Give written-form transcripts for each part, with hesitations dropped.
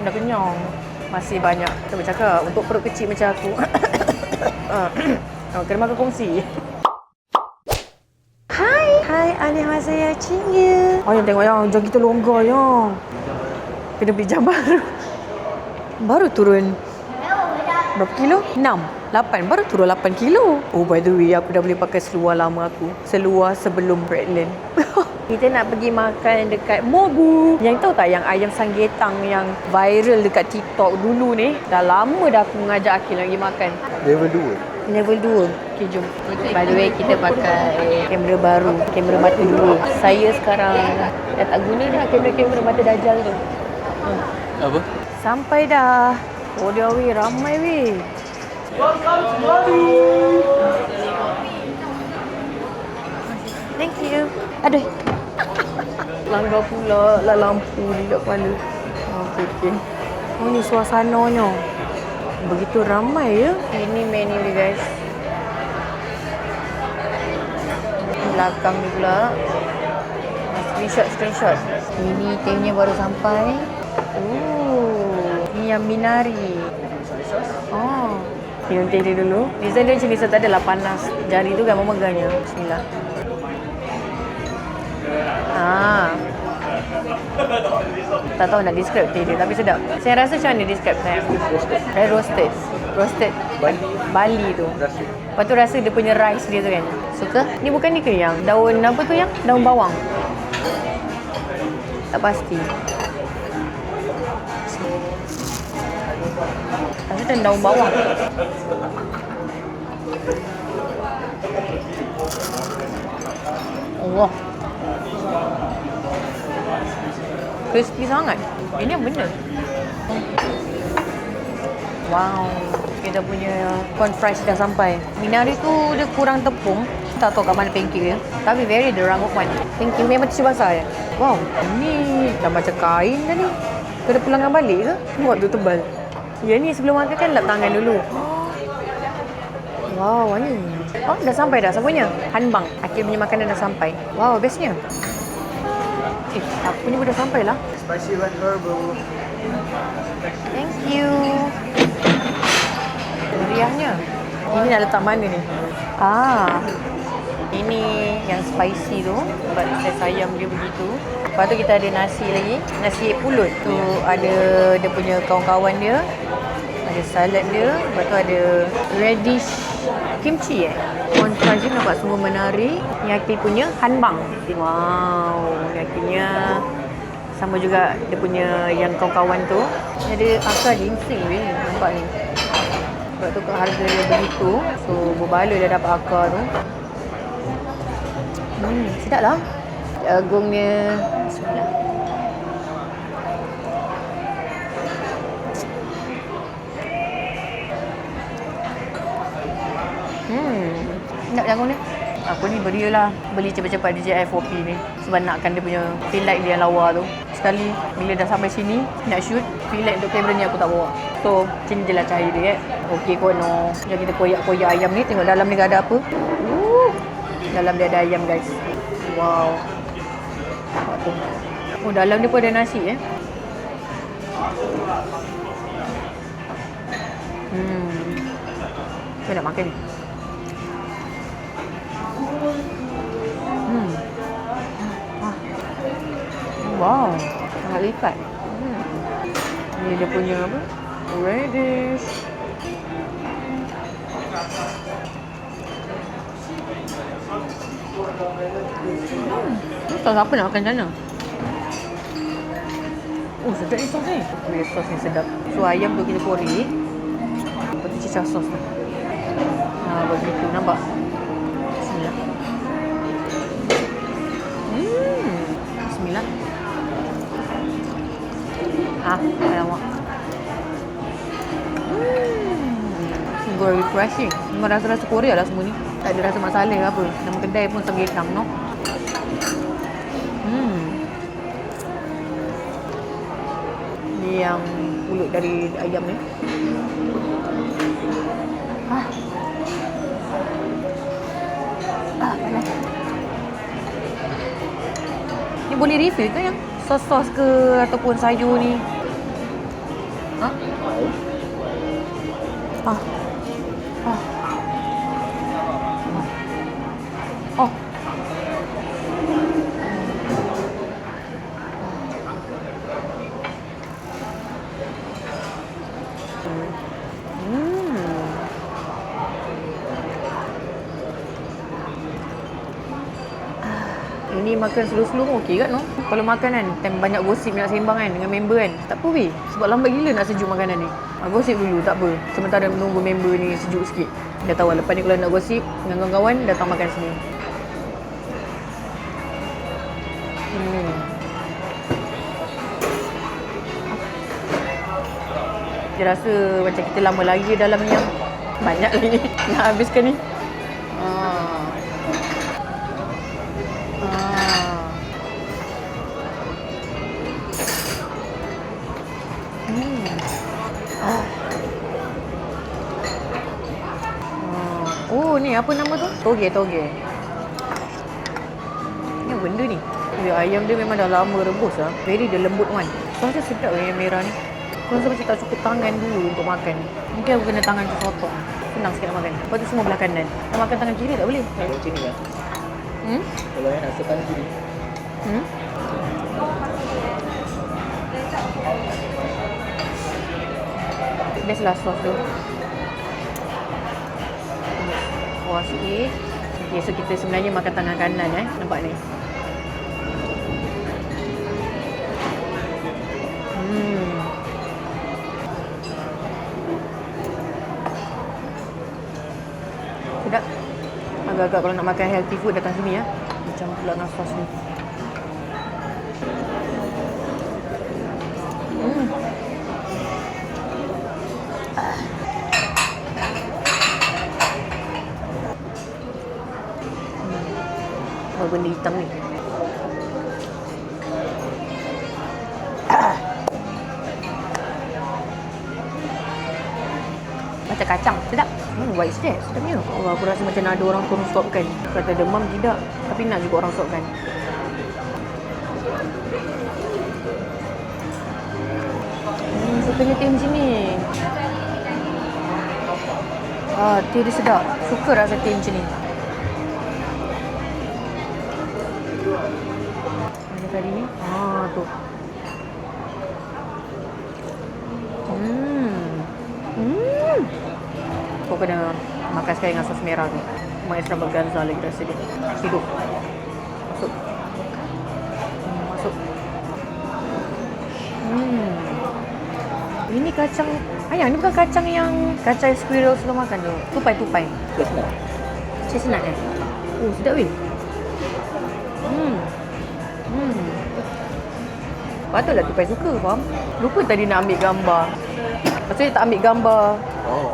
Dah kenyang. Masih banyak. Kita bercakap untuk perut kecil macam aku. Kena makan kongsi. Hai, annyeonghaseyo, Cingyu. Yang tengok yang jam kita longgar yang. Kena beli jam baru. Baru turun berapa kilo? 6, 8. Baru turun 8 kilo. Oh, by the way, aku dah boleh pakai seluar lama aku. Seluar sebelum pregnant. Kita nak pergi makan dekat Mobu. Yang tahu tak yang ayam sanggetang yang viral dekat TikTok dulu ni? Dah lama dah aku mengajak Akil nak pergi makan. Level 2. Level 2. Okay, jom. By the way, kita pakai kamera baru. Kamera mata 2. Saya sekarang dah tak guna dah kamera-kamera mata Dajjal tu. Apa? Sampai dah. Oh, dia weh. Ramai weh. Thank you. Aduh. Langgar pula lah lampu di dekat kepala. Okey. Oh, ni suasananya. Begitu ramai ya. Ini menu dia guys. Belakang ni pula. Screenshot. Ini tehnya baru sampai. Oh, ni yang minari. Oh. Minum teh dia dulu. Design dia macam ni, so tak adalah panas. Jari tu kan memegangnya. Bismillah. Tak tahu nak describe teh dia tapi sedap. Saya rasa macam mana describe saya? Roasted Bali tu. Lepas tu rasa dia punya rice dia tu kan. Suka? Ni bukan ni ke yang daun apa tu yang? Daun bawang. Tak pasti. Rasa macam daun bawang. Allah. Crispy sangat. Ini yang benar. Wow. Kita punya corn fries dah sampai. Minari tu dia kurang tepung. Tak tahu kat mana pancake dia. Tapi very the rangup one. Thank you. Memang tisu basah ya? Wow. Ini dah macam kain dah ni. Kena pulangan balik ke? Buat tu tebal. Ya ni sebelum makan kan lap tangan dulu. Wow, ni. Oh, dah sampai dah. Siapa punya? Hanbang. Akhir punya makanan dah sampai. Wow, bestnya. Aku ni pun dah sampai lah. Spicy red herbal. Thank you. Meriahnya. Ini nak letak mana ni? Ini yang spicy tu. Sebab saya ayam dia begitu. Lepas tu kita ada nasi lagi. Nasi pulut. Tu ada dia punya kawan-kawan dia. Ada salad dia. Lepas tu ada radish kimchi corn fries ni nampak semua menarik. Yaki punya hanbang. Wow, yakinya sama juga dia punya yang kawan-kawan tu. Ada akar ginseng weh nampak ni. Sebab tu harga dia begitu. So berbaloi dah dapat akar tu. Sedap lah. Jagungnya. Bismillah. Sedap jagung ni. Aku ni beli cepat-cepat DJI 4P ni sebab nakkan dia punya fill light dia yang lawa tu. Sekali bila dah sampai sini nak shoot, fill light untuk kamera ni aku tak bawa. So sini je lah cahaya dia Okey kono. Jom kita koyak-koyak ayam ni. Tengok dalam ni ada apa. Dalam dia ada ayam guys. Wow. Nampak tu. Oh, dalam dia pun ada nasi Saya nak makan ni. Wow, sangat lipat. Ni dia punya apa? Radish. Tak apa nak makan macam mana? Oh, sedap ni sos ni. Sos ni sedap. So ayam tu kita korek. Lepas tu cicah sos ni. Begitu nampak. Bismillah. Bismillah. Alamak. Sungguh refreshing. Memang rasa-rasa Korea lah semua ni. Tak ada rasa masalah ke apa. Nama kedai pun sanggetang no. Ni yang pulut dari ayam ni. Panas. Ni boleh refill ke yang sos-sos ke ataupun sayur ni? Ha? Ah. Ah. Oh. Ini makan slow-slow pun okey kan, no? Kalau makan kan, time banyak gosip nak sembang kan dengan member kan, tak apa weh. Sebab lambat gila nak sejuk makanan ni. Gosip dulu, tak apa. Sementara menunggu member ni sejuk sikit. Dah tahu lepas ni kalau nak gosip dengan kawan-kawan, datang makan sini. Dia rasa macam kita lama lagi dalam ni yang banyak lagi nak habiskan ni. Oh, ni apa nama tu? Toge. Ni apa benda ni? Ayam dia memang dah lama rebus lah. Very dia lembut kan. Rasa sedap yang merah ni. Aku rasa macam tak cukup tangan dulu untuk makan. Mungkin aku kena tangan terpotong. Senang sikit nak makan. Lepas tu semua belah kanan. Nak makan tangan kiri tak boleh? Kalau macam ni lah. Kalau yang nak sepan kiri. Best lah sos tu. Kuah sikit. Okay, so kita sebenarnya makan tangan kanan nampak ni. Sedap. Agak-agak kalau nak makan healthy food datang sini ya. Macam pula dengan sos ni. Apa benda hitam ni? Macam kacang, sedap. What is that? Sedapnya. Oh, aku rasa macam nak ada orang turun stopkan. Kata demam tidak, tapi nak juga orang stopkan. Sukanya teh macam ni. Teh dia sedap. Suka rasa teh macam ni. Mana kali ni? Tu. Kau kena makan sekali dengan sos merah tu. Memang extravaganza lagi rasa dia. Hidup. Masuk. Masuk. Ini kacang ayam. Ni bukan kacang yang kacang squirrel suka makan tu. Tupai. Chestnut Oh, sedap weh. Patutlah tupai suka, faham? Lupa tadi nak ambil gambar. Maksudnya tak ambil gambar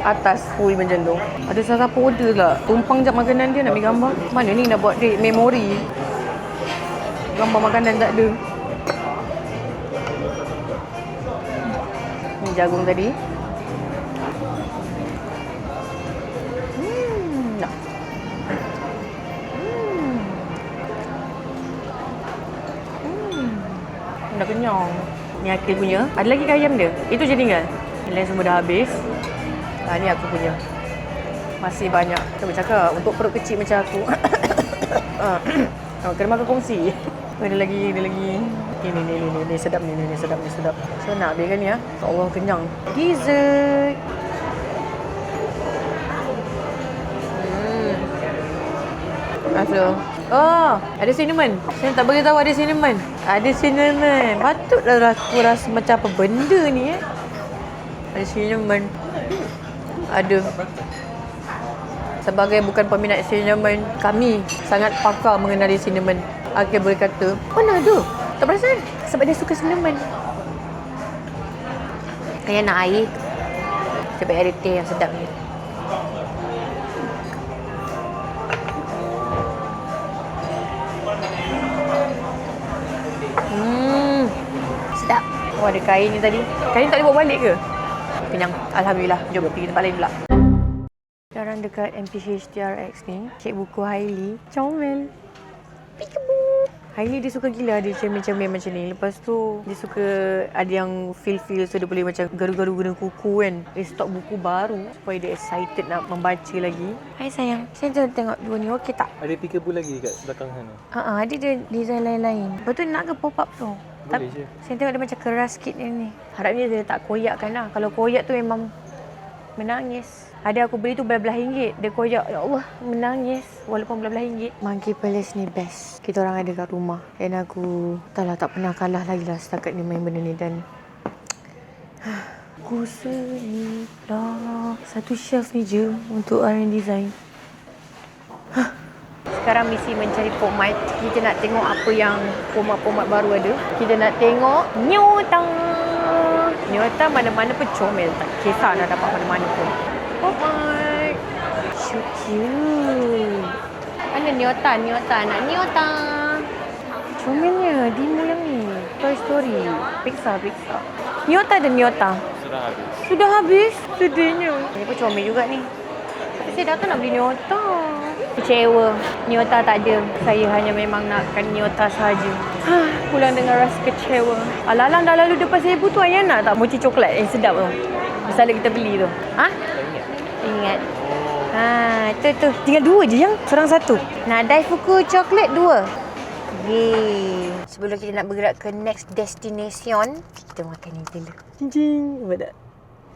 atas full macam tu. Ada siapa order lah. Tumpang jap makanan dia nak ambil gambar. Mana ni nak buat memori? Gambar makanan tak ada. Ni jagung tadi. Nak. Dah kenyang. Ni Akil punya. Ada lagi ke ayam dia? Itu je tinggal. Yang lain semua dah habis. Ni aku punya. Masih banyak. Saya bercakap untuk perut kecil macam aku. Kena makan kongsi. Ada lagi. Ni sedap ni. Sedap. So nak ambilkan ni ya. Allah kenyang. Dessert. Ada cinnamon. Saya tak beritahu ada cinnamon. Patutlah aku rasa macam apa benda ni Ada cinnamon. Ada. Sebagai bukan peminat cinnamon, kami sangat pakar mengenali cinnamon. Akil boleh kata, mana ada? Tak perasan? Sebab dia suka cinnamon. Kaya nak air. Sebab ada teh yang sedap ni. Sedap. Ada kain ni tadi. Kain tak boleh bawa balik ke? Kenyang. Alhamdulillah. Jom pergi tempat lain pula. Sekarang dekat MPH TRX ni, Cik Buku Hailey comel. Peekaboo. Hailey dia suka gila dia cermin-cermin macam ni. Lepas tu dia suka ada yang feel so dia boleh macam garu-garu guna kuku kan. Dia stok buku baru supaya dia excited nak membaca lagi. Hai sayang, saya tengok dua ni okey tak? Ada peekaboo lagi kat belakang sana. Ada dia design lain-lain. Betul nak ke pop up tu? Boleh je. Saya tengok dia macam keras sikit ni. Harapnya dia tak koyakkan lah. Kalau koyak tu memang menangis. Ada aku beli tu belah-belah ringgit. Dia koyak, ya Allah, menangis. Walaupun belah-belah ringgit. Monkey Palace ni best. Kita orang ada kat rumah. Dan aku tak pernah kalah lagi lah setakat ni main benda ni. Dan aku senilah satu shelf ni je untuk R&D design. Sekarang misi mencari pomade. Kita nak tengok apa yang pomade baru ada. Kita nak tengok Nyota. Nyota mana-mana pun comel. Tak kisah nak dapat mana-mana pun. Pomade. So cute. Mana Nyota? Nak Nyota. Comelnya. Dimo yang ni. Toy Story. Pixar. Nyota ada Nyota. Sudah habis? Sedihnya. Ini pun comel juga ni. Tapi saya datang nak beli Nyota. Kecewa. Nyota tak ada. Saya hanya memang nakkan Nyota sahaja. Pulang dengan rasa kecewa. Alang-alang dah lalu depan 1000 tu, Ayah nak tak mochi coklat yang sedap tu? Misalnya kita beli tu. Ingat. Tu. Tinggal 2 je yang. Seorang 1. Nak Daifuku coklat 2. Yeay. Sebelum kita nak bergerak ke next destination, kita makan ni dulu. Cincin. Nampak tak?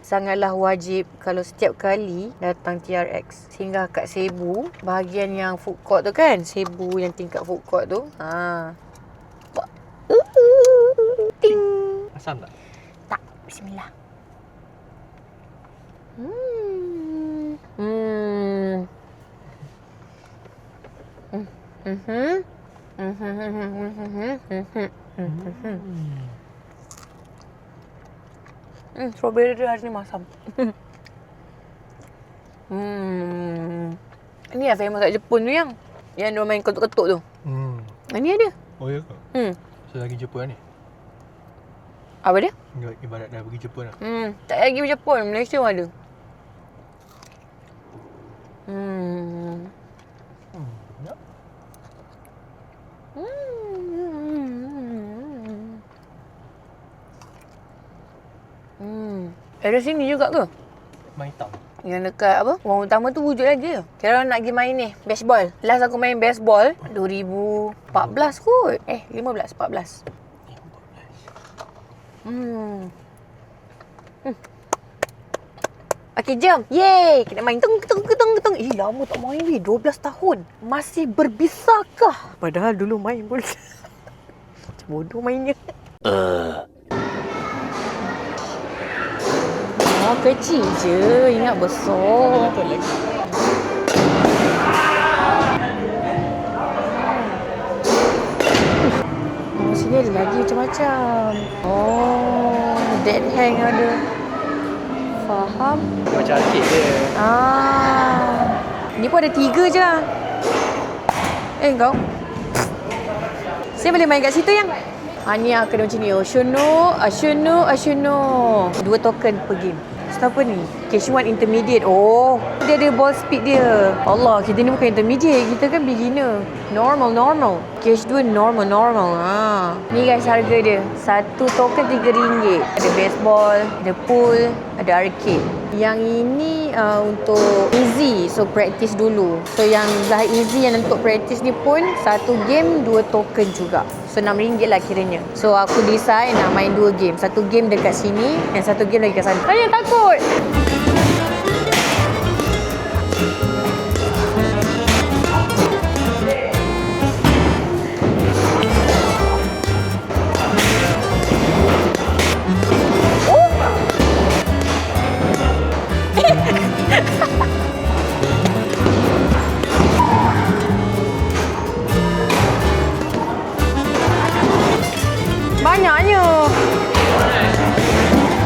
Sangatlah wajib kalau setiap kali datang TRX singgah kat Cebu, bahagian yang food court tu kan, Cebu yang tingkat food court tu. Ting. Asam tak? Tak. Bismillah. Strawberry dia hari ni masam. Ini yang famous kat Jepun tu yang dia main ketuk-ketuk tu. Ini ada. Oh ya ke? Saya lagi Jepun ni. Apa dia? Ibarat dah pergi Jepun lah. Tak lagi pergi Jepun. Malaysia pun ada. Ya. Ada sini juga ke? Main hitam. Yang dekat apa? Orang utama tu wujud lagi. Kira orang nak pergi main ni, baseball. Last aku main baseball 2014 kot. 14. Okay, jom. Yeay! Kita main tung. Lama tak main ni. 12 tahun. Masih berbisakah? Padahal dulu main pun. Macam bodoh mainnya. Kecil je. Ingat besar. Sini ada lagi macam-macam. Dead hang ada. Faham? Macam arcade dia. Ni pun ada 3 je lah. Kau. Saya boleh main kat situ yang? Ni kena macam ni. Ashono. 2 token per game. Apa ni? Cage 1 intermediate. Dia ada ball speed dia. Allah, kita ni bukan intermediate. Kita kan beginner. Normal. Cage 2 normal. Ni guys harga dia. 1 token RM3. Ada baseball, ada pool, ada arcade. Yang ini untuk easy. So practice dulu. So yang dah easy yang untuk practice ni pun 1 game 2 token juga. So RM6 lah kiranya. So aku decide nak main 2 game. 1 game dekat sini dan 1 game lagi kat sana. Saya takut. Banyaknya.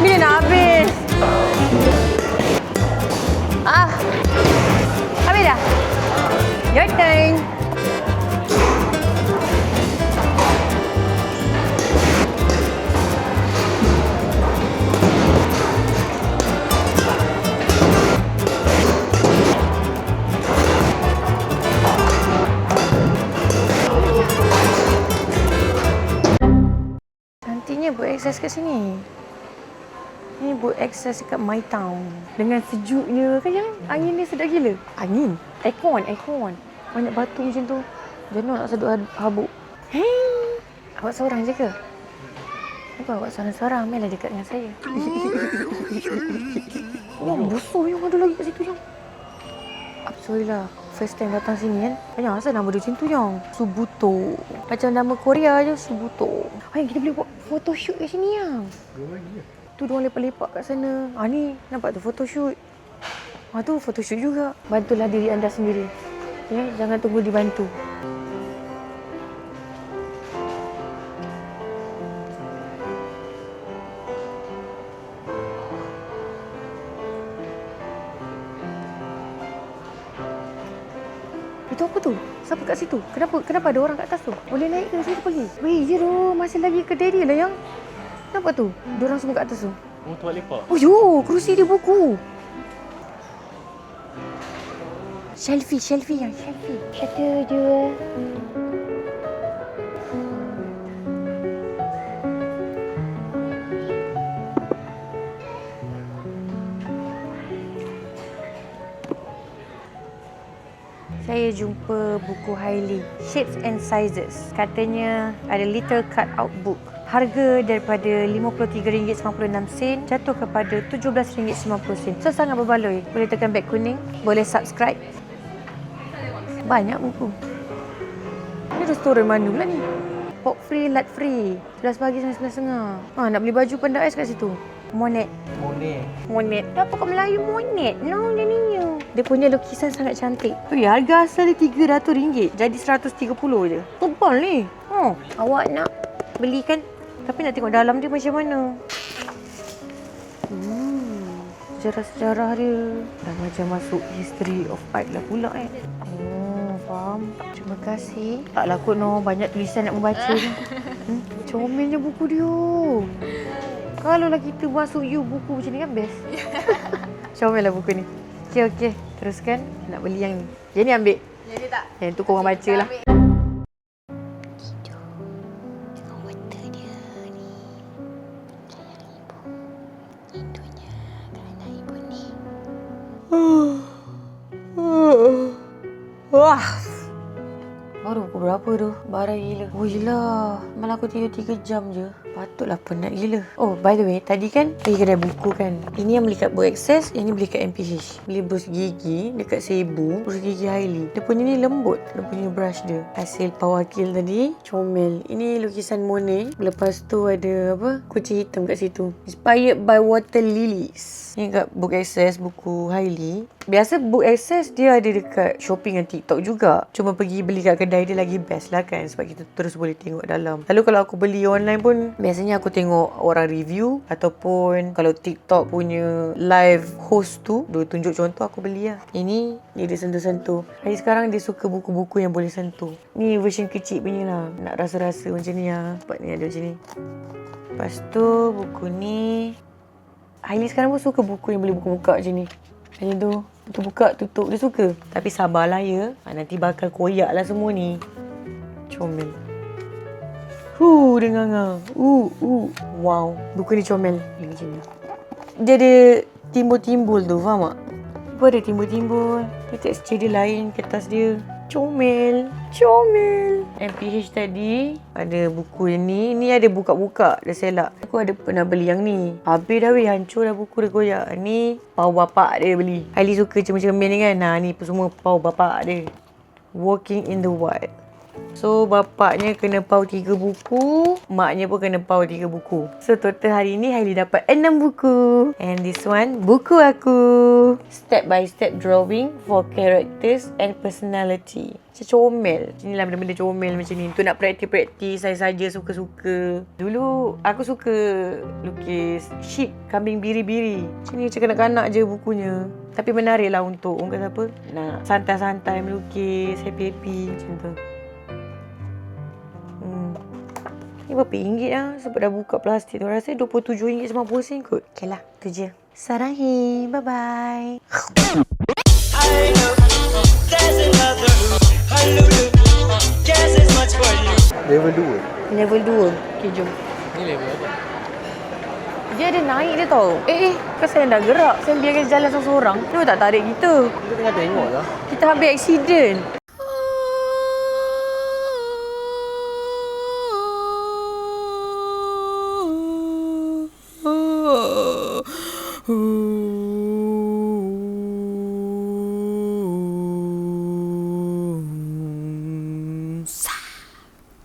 Bila nak habis? akses kat sini. Ni boat akses dekat My Town. Dengan sejuknya kan yang angin ni sedap gila. Angin? Aircon. Banyak batu macam tu. Jenuh nak sedut habuk. Hei, awak seorang je ke? Kenapa awak seorang-seorang? Mel dekat dengan saya. Oh, busuk yang ada lagi kat situ yang. Sorry lah. First time datang sini kan. Banyak asal nama dia macam tu yang. Subuto. Macam nama Korea je, Subuto. Hai, kita boleh buat photoshoot kat sini yang. Tu diorang lepak-lepak kat sana. Ni nampak tu photoshoot. Tu photoshoot juga. Bantulah diri anda sendiri. Ya, jangan tunggu dibantu. Itu apa tu? Siapa kat situ? Kenapa ada orang kat atas tu? Boleh naik ke situ pergi? Weh, je tu. Masih lagi kedai dia lah yang. Nampak tu? Diorang semua kat atas tu. Oh, tempat lepak. Oh, yo, kerusi dia buku. Selfie yang. Ada je. Saya jumpa buku Hailey, Shapes and Sizes. Katanya ada little cut out book. Harga daripada RM53.96 jatuh kepada RM17.90. So sangat berbaloi. Boleh tekan beg kuning, boleh subscribe. Banyak buku. Ni restoran mana pula ni? Pork free, lard free. 11 pagi sampai 11.30. Nak beli baju Panda Ais kat situ. Monet. Apa kat Melayu Monet? No, jadinya. Dia punya lukisan sangat cantik. Harga asal dia RM300. Jadi RM130 je. Tebal ni. Awak nak beli kan? Tapi nak tengok dalam dia macam mana. Sejarah-sejarah dia. Dah macam masuk history of art lah pula faham. Terima kasih. Taklah kot banyak tulisan nak membaca ni. Comelnya buku dia. Kalau lah kita masuk buku macam ni kan best. Comel lah buku ni. Okey. Teruskan. Nak beli yang ni. Yang ni ambil. Jadi tak? Yang tu korang baca lah. Wah. Baru pukul berapa tu? Barai gila. Oh yelah. Malah aku tidur 3 jam je. Patutlah penat gila. Oh by the way, tadi kan pergi kedai buku kan. Ini yang beli kat Book Access, yang ni beli kat MPH. Beli brush gigi dekat Cebu. Brush gigi Hailey. Dia punya ni lembut. Dia punya brush dia. Hasil pawakil tadi. Comel. Ini lukisan Monet. Lepas tu ada kucing hitam kat situ. Inspired by water lilies. Ni kat Book Access, buku Hailey. Biasa Book Access dia ada dekat Shopping dan TikTok juga. Cuma pergi beli kat kedai dia lagi best lah kan. Sebab kita terus boleh tengok dalam. Lalu kalau aku beli online pun, biasanya aku tengok orang review. Ataupun kalau TikTok punya live host tu, dia tunjuk contoh, aku beli lah. Ini dia sentuh-sentuh. Hari sekarang dia suka buku-buku yang boleh sentuh. Ni version kecil punya lah. Nak rasa-rasa macam ni lah. Sebab ni ada macam ni. Lepas tu buku ni. Hailey sekarang pun suka buku yang boleh buka-buka macam ni. Macam tu. Itu buka, tutup. Dia suka. Tapi sabarlah ya. Nanti bakal koyak lah semua ni. Comel. Dia nganga. Wow. Buku ni comel. Macam ni. Dia ada timbul-timbul tu. Faham tak? Dia ada timbul-timbul. Dia tekstur dia lain. Kertas dia. Comel. MPH tadi ada buku yang ni. Ni ada buka-buka. Dah selak. Aku ada pernah beli yang ni. Habis dah weh. Hancur dah buku dia koyak. Ni pau bapak dia beli. Hailey suka cermin-cermin ni kan. Ni pun semua pau bapak dia. Walking in the Wild. So bapaknya kena pau 3 buku. Maknya pun kena pau 3 buku. So total hari ni Hailey dapat 6 buku. And this one buku aku. Step by step drawing for characters and personality. Macam comel. Inilah benda-benda comel macam ni. Tu nak praktis-praktis. Saya saja suka-suka. Dulu aku suka lukis sheep, kambing biri-biri. Macam ni macam kanak-kanak je bukunya. Tapi menarik lah untuk orang kata apa, nak santai-santai melukis, happy-happy macam tu. Ni berapa ringgit lah sebab dah buka plastik tu. Rasa RM27.90 kot. Okay lah, tu je. Sarahi, bye-bye. Level 2. Level 2. Okay, jom. Ni level apa? Dia ada naik dia tau. Kan saya dah gerak. Saya biarkan dia jalan seorang-seorang. Dia tak tarik kita. Kita tengah tengok lah. Kita habis accident.